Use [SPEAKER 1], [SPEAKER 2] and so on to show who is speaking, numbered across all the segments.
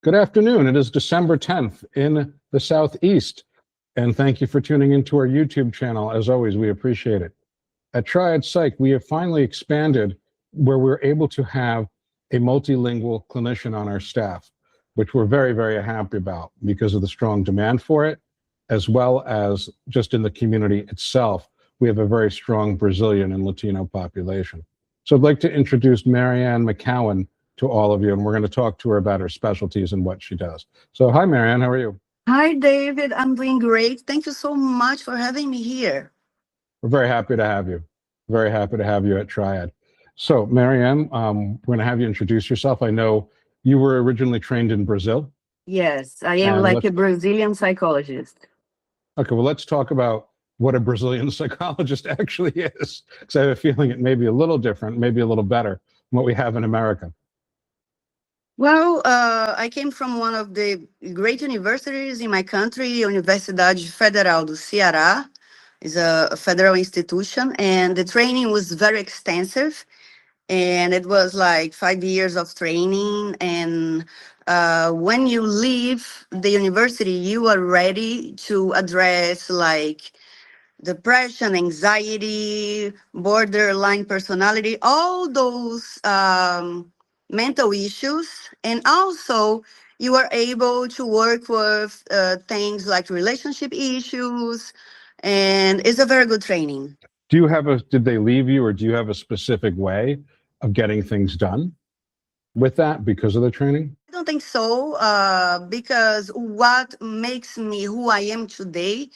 [SPEAKER 1] Good afternoon. It is December 10th in the Southeast. And thank you for tuning into our YouTube channel. As always, we appreciate it. At Triad Psych, we have finally expanded where we're able to have a multilingual clinician on our staff, which we're very, very happy about because of the strong demand for it, as well as just in the community itself. We have a very strong Brazilian and Latino population. So I'd like to introduce Marianne McCown to all of you, and we're going to talk to her about her specialties and what she does. So hi, Marianne, how are you?
[SPEAKER 2] Hi, David. I'm doing great. Thank you so much for having me here.
[SPEAKER 1] We're very happy to have you. Very happy to have you at Triad. So Marianne, we're going to have you introduce yourself. I know you were originally trained in Brazil.
[SPEAKER 2] Yes, I am
[SPEAKER 1] And
[SPEAKER 2] like a Brazilian psychologist.
[SPEAKER 1] okay, well, let's talk about what a Brazilian psychologist actually is, because I have a feeling it may be a little different, maybe a little better than what we have in America.
[SPEAKER 2] Well, I came from one of the great universities in my country, Universidade Federal do Ceará. It's a federal institution, and the training was very extensive. And it was like 5 years of training. And when you leave the university, you are ready to address like depression, anxiety, borderline personality, all those mental issues. And also, you are able to work with things like relationship issues. And it's a very good training.
[SPEAKER 1] Did they leave you, or do you have a specific way of getting things done with that because of the training?
[SPEAKER 2] I don't think so, because what makes me who I am today,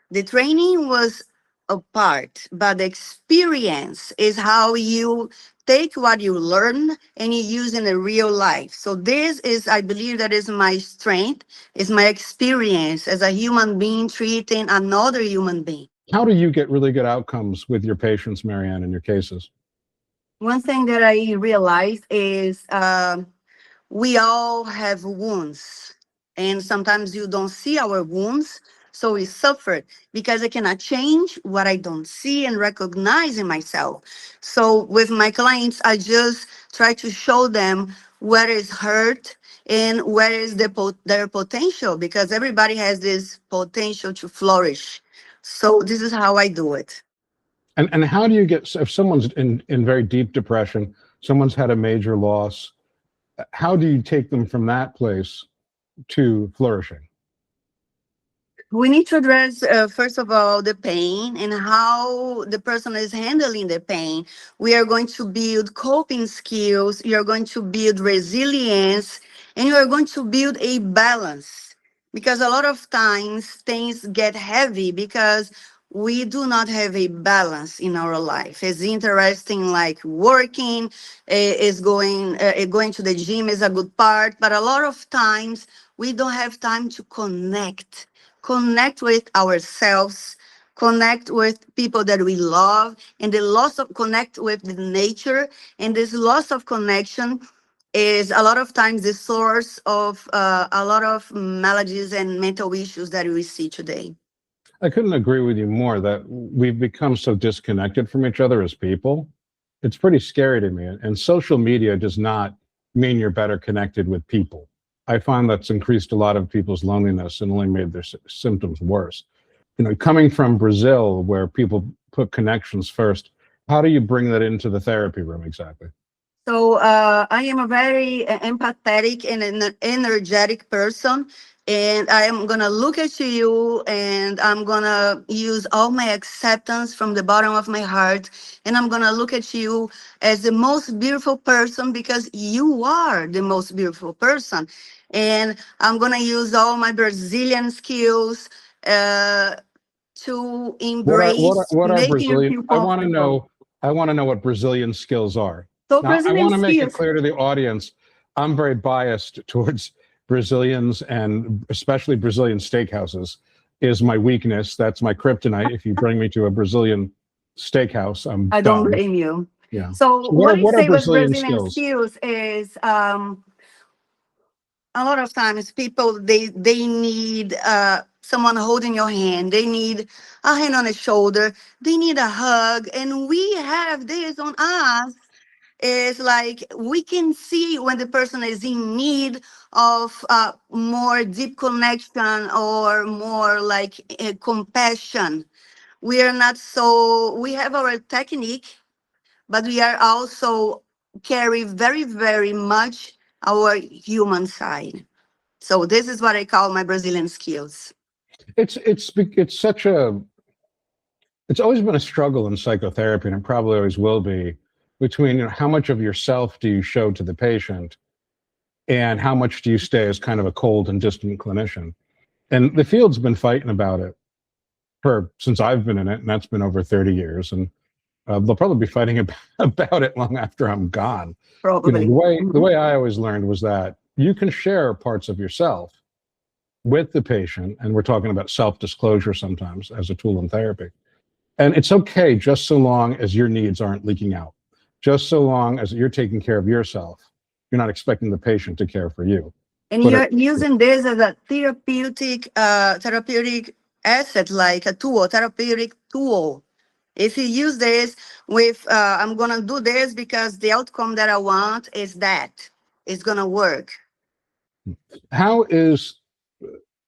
[SPEAKER 2] the training was a part, but the experience is how you take what you learn and you use in a real life. So this is, I believe, that is my strength, is my experience as a human being treating another human being.
[SPEAKER 1] How do you get really good outcomes with your patients, Marianne, in your cases?
[SPEAKER 2] One thing that I realized is we all have wounds, and sometimes you don't see our wounds, so we suffer because I cannot change what I don't see and recognize in myself. So with my clients, I just try to show them where is hurt and where is their potential, because everybody has this potential to flourish. So this is how I do it.
[SPEAKER 1] And how do you get, if someone's in very deep depression, someone's had a major loss, how do you take them from that place to flourishing?
[SPEAKER 2] We need to address, first of all, the pain and how the person is handling the pain. We are going to build coping skills, you're going to build resilience, and you are going to build a balance. Because a lot of times things get heavy because we do not have a balance in our life. It's interesting, like working, is going to the gym is a good part, but a lot of times we don't have time to connect with ourselves, connect with people that we love, and the loss of connect with the nature. And this loss of connection is a lot of times the source of a lot of maladies and mental issues that we see today.
[SPEAKER 1] I couldn't agree with you more that we've become so disconnected from each other as people. It's pretty scary to me. And social media does not mean you're better connected with people. I find that's increased a lot of people's loneliness and only made their symptoms worse. You know, coming from Brazil, where people put connections first, how do you bring that into the therapy room exactly?
[SPEAKER 2] So I am a very empathetic and an energetic person. And I am going to look at you and I'm going to use all my acceptance from the bottom of my heart. And I'm going to look at you as the most beautiful person because you are the most beautiful person. And I'm going to use all my Brazilian skills to embrace
[SPEAKER 1] What are
[SPEAKER 2] making you
[SPEAKER 1] Brazilian?
[SPEAKER 2] feel comfortable.
[SPEAKER 1] I want to know what Brazilian skills are.
[SPEAKER 2] So
[SPEAKER 1] Now, I
[SPEAKER 2] Brazilian
[SPEAKER 1] want to make it
[SPEAKER 2] skills.
[SPEAKER 1] clear to the audience, I'm very biased towards Brazilians, and especially Brazilian steakhouses is my weakness. That's my kryptonite. If you bring me to a Brazilian steakhouse, I'm
[SPEAKER 2] I don't
[SPEAKER 1] done.
[SPEAKER 2] blame you.
[SPEAKER 1] Yeah.
[SPEAKER 2] So
[SPEAKER 1] So
[SPEAKER 2] what I
[SPEAKER 1] what are
[SPEAKER 2] say with
[SPEAKER 1] Brazilian
[SPEAKER 2] Brazilian
[SPEAKER 1] skills?
[SPEAKER 2] skills is a lot of times people they need someone holding your hand. They need a hand on the shoulder. They need a hug, and we have this on us is like we can see when the person is in need of more deep connection or more like compassion. We are not so, we have our technique, but we are also carry very, very much our human side. So this is what I call my Brazilian skills.
[SPEAKER 1] It's such a it's always been a struggle in psychotherapy, and it probably always will be, between how much of yourself do you show to the patient and how much do you stay as kind of a cold and distant clinician. And the field's been fighting about it for since I've been in it, and that's been over 30 years. And they'll probably be fighting about it long after I'm gone.
[SPEAKER 2] Probably.
[SPEAKER 1] The way I always learned was that you can share parts of yourself with the patient, and we're talking about self-disclosure sometimes as a tool in therapy. And it's okay just so long as your needs aren't leaking out, just so long as you're taking care of yourself. You're not expecting the patient to care for you.
[SPEAKER 2] And
[SPEAKER 1] But
[SPEAKER 2] you're using this as a therapeutic asset, like a tool, therapeutic tool. If you use this with, I'm gonna do this because the outcome that I want is that it's gonna work.
[SPEAKER 1] how is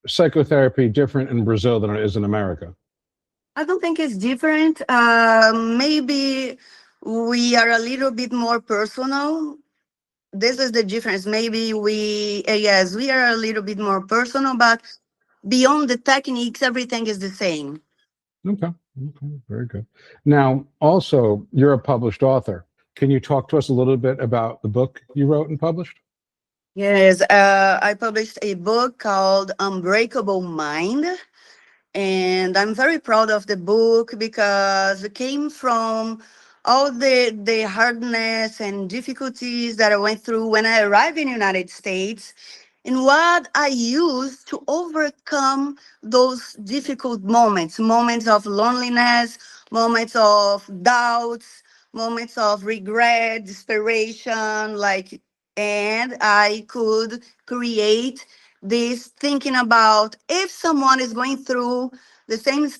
[SPEAKER 1] psychotherapy different in Brazil than it is in America?
[SPEAKER 2] I don't think it's different. Maybe we are a little bit more personal. This is the difference. Maybe yes, we are a little bit more personal, but beyond the techniques, everything is the same.
[SPEAKER 1] Okay. Okay. Very good. Now, also, you're a published author. Can you talk to us a little bit about the book you wrote and published?
[SPEAKER 2] Yes, I published a book called Unbreakable Mind. And I'm very proud of the book because it came from all the hardness and difficulties that I went through when I arrived in the United States, and what I used to overcome those difficult moments, moments of loneliness, moments of doubts, moments of regret, desperation, like, and I could create this thinking about if someone is going through the same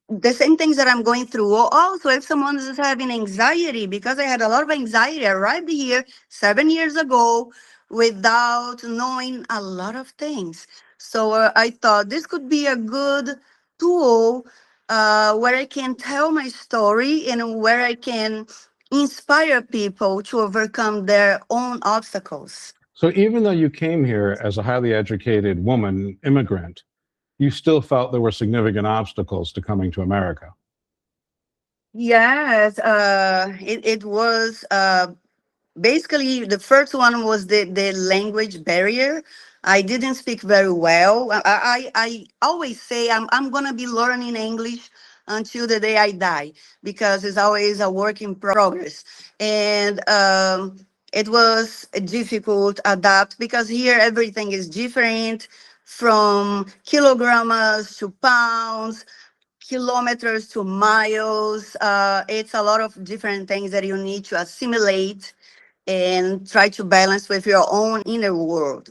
[SPEAKER 2] the same things that I'm going through, or also if someone is having anxiety, because I had a lot of anxiety. I arrived here 7 years ago without knowing a lot of things. So I thought this could be a good tool where I can tell my story and where I can inspire people to overcome their own obstacles.
[SPEAKER 1] So, even though you came here as a highly educated woman immigrant, you still felt there were significant obstacles to coming to America.
[SPEAKER 2] Yes, it was basically the first one was the language barrier. I didn't speak very well. I always say I'm gonna be learning English until the day I die because it's always a work in progress. And it was difficult adapt because here everything is different, from kilograms to pounds, kilometers to miles. It's a lot of different things that you need to assimilate and try to balance with your own inner world.